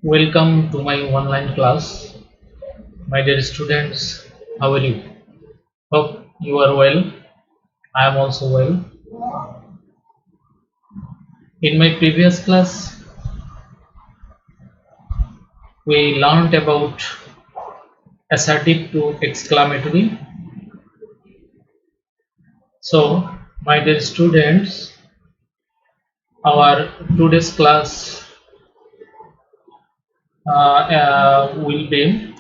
Welcome to my online class. My dear students, how are you? Hope you are well. I am also well. In my previous class, we learned about assertive to exclamatory. So, my dear students, our today's class will be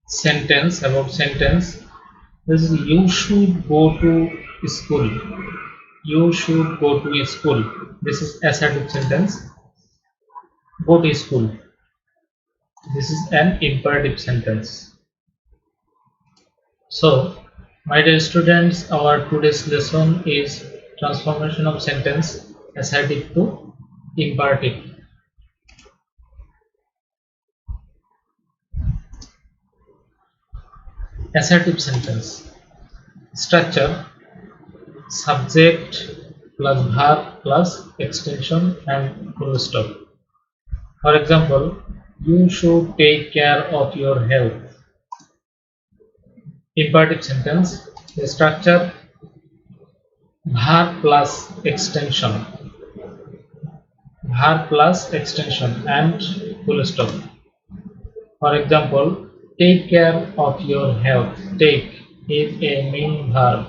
sentence about sentence. This is you should go to school. You should go to school. This is assertive sentence. Go to school. This is an imperative sentence. So, my dear students, our today's lesson is transformation of sentence assertive to imperative. Assertive sentence structure: subject plus verb plus extension and full stop. For example, you should take care of your health. Imperative sentence, the structure verb plus extension, verb plus extension and full stop. For example, take care of your health. Take is a main verb.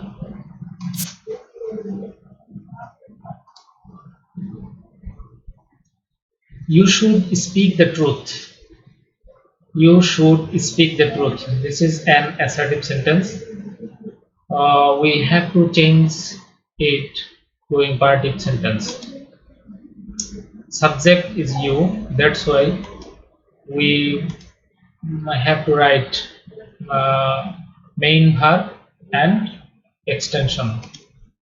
You should speak the truth. You should speak the truth. This is an assertive sentence. We have to change it to imperative sentence. Subject is you, that's why we have to write main verb and extension.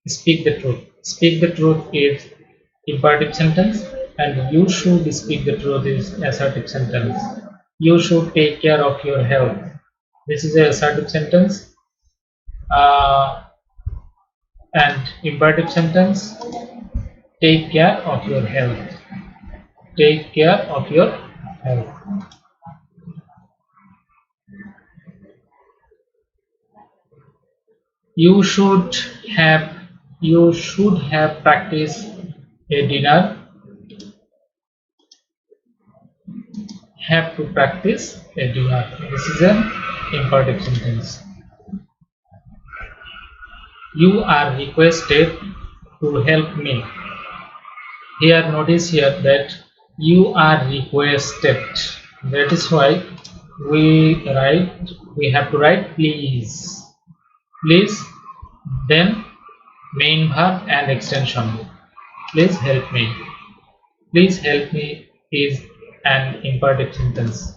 Speak the truth. Speak the truth is imperative sentence, and you should speak the truth is assertive sentence. You should take care of your health. This is a assertive sentence. And imperative sentence, take care of your health. Take care of your health. You should have practiced a dinner. Have to practice a dinner. This is an imperative sentence. You are requested to help me. Here, notice here that you are requested. That is why we have to write please. Please, then main verb and extension. Please help me. Please help me is an imperative sentence.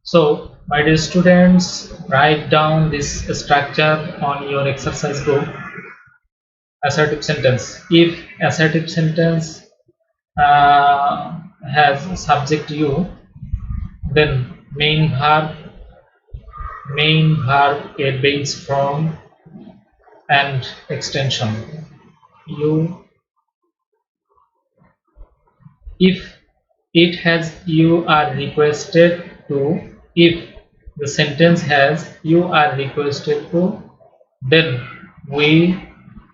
So, my dear students, write down this structure on your exercise book. Assertive sentence. If assertive sentence has subject you, then main verb a base form and extension. You. If it has you are requested to, if the sentence has you are requested to, then we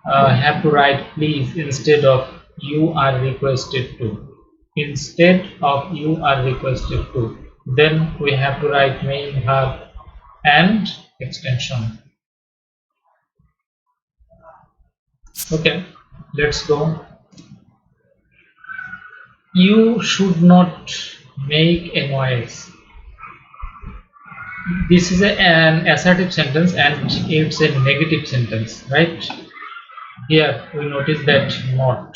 have to write please instead of you are requested to. Instead of you are requested to, then we have to write main verb and extension. Okay, let's go. You should not make a noise. This is an assertive sentence and it's a negative sentence, right? Here we notice that not.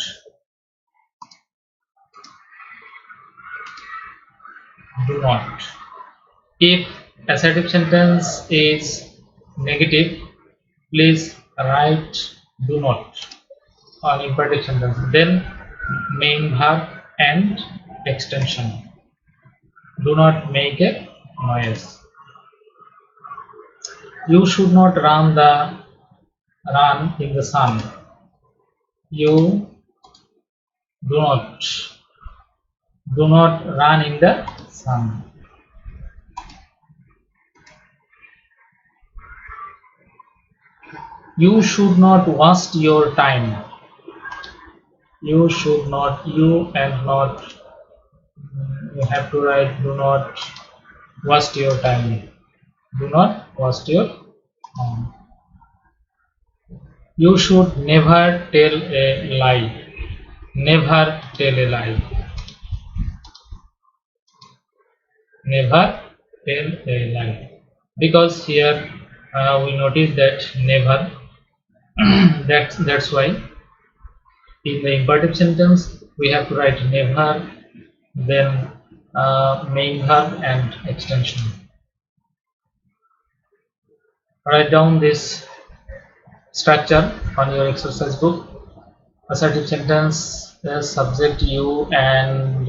Do not. If assertive sentence is negative, please write do not on imperative sentence. Then main verb and extension. Do not make a noise. You should not run in the sun. You do not Do not run in the sun. You should not waste your time. You should not, you and not, you have to write do not waste your time. Do not waste your time. You should never tell a lie. Never tell a lie. Never tell a lie. Because here we notice that never. That's why in the imperative sentence we have to write never, then main verb and extension. Write down this structure on your exercise book. Assertive sentence, the subject you and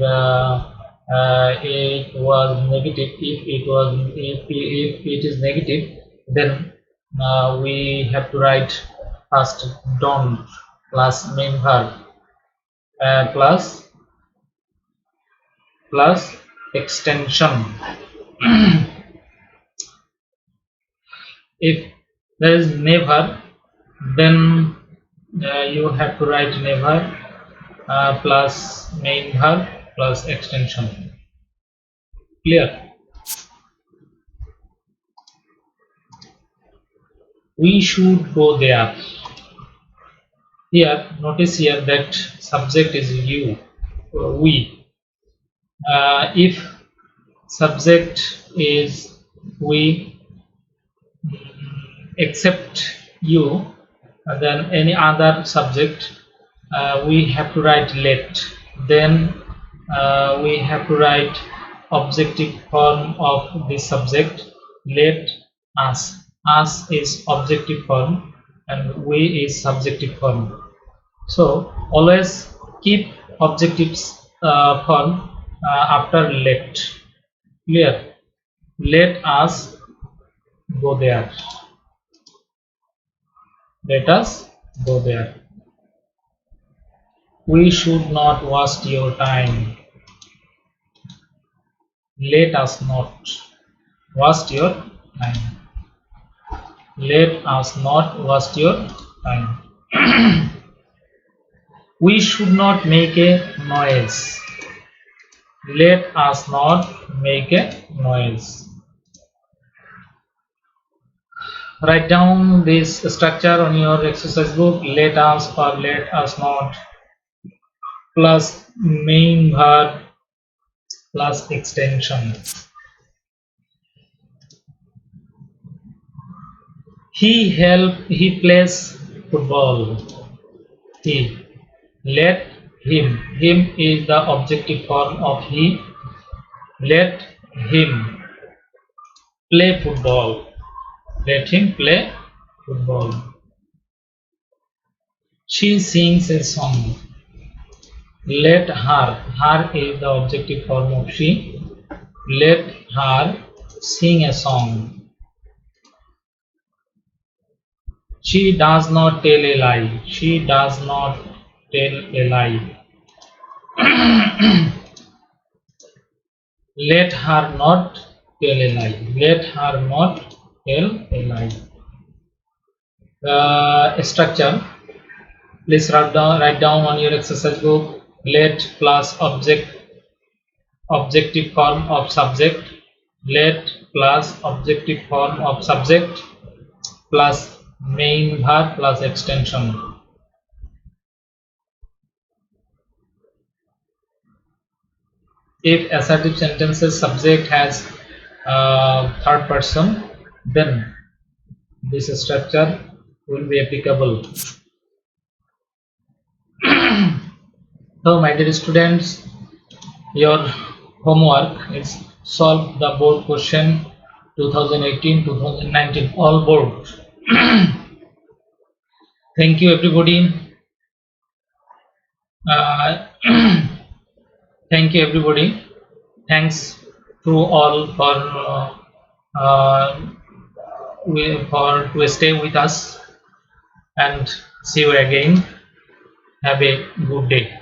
it was negative. If it is negative, then we have to write first don't plus main verb plus extension. If there is never, then you have to write never plus main verb plus extension. Clear? We should go there. Here, notice here that subject is you, we. If subject is we except you, then any other subject we have to write let. Then we have to write objective form of this subject. Let us. Us is objective form and we is subjective form. So always keep objectives form after let. Clear? Let us go there. Let us go there. We should not waste your time. Let us not waste your time. Let us not waste your time. We should not make a noise. Let us not make a noise. Write down this structure on your exercise book. Let us or let us not plus main verb plus extension. He plays football. He. Let him. Him is the objective form of he. Let him play football. Let him play football. She sings a song. Let her. Her is the objective form of she. Let her sing a song. She does not tell a lie. She does not tell a lie. Let her not tell a lie. Let her not tell a lie. Structure. Please write down on your exercise book. Let plus objective form of subject. Let plus objective form of subject plus main verb plus extension. If assertive sentences subject has third person, then this structure will be applicable. So my dear students, your homework is solve the board question 2018-2019 all board. Thank you everybody. Thank you everybody. Thanks to all to stay with us, and see you again. Have a good day.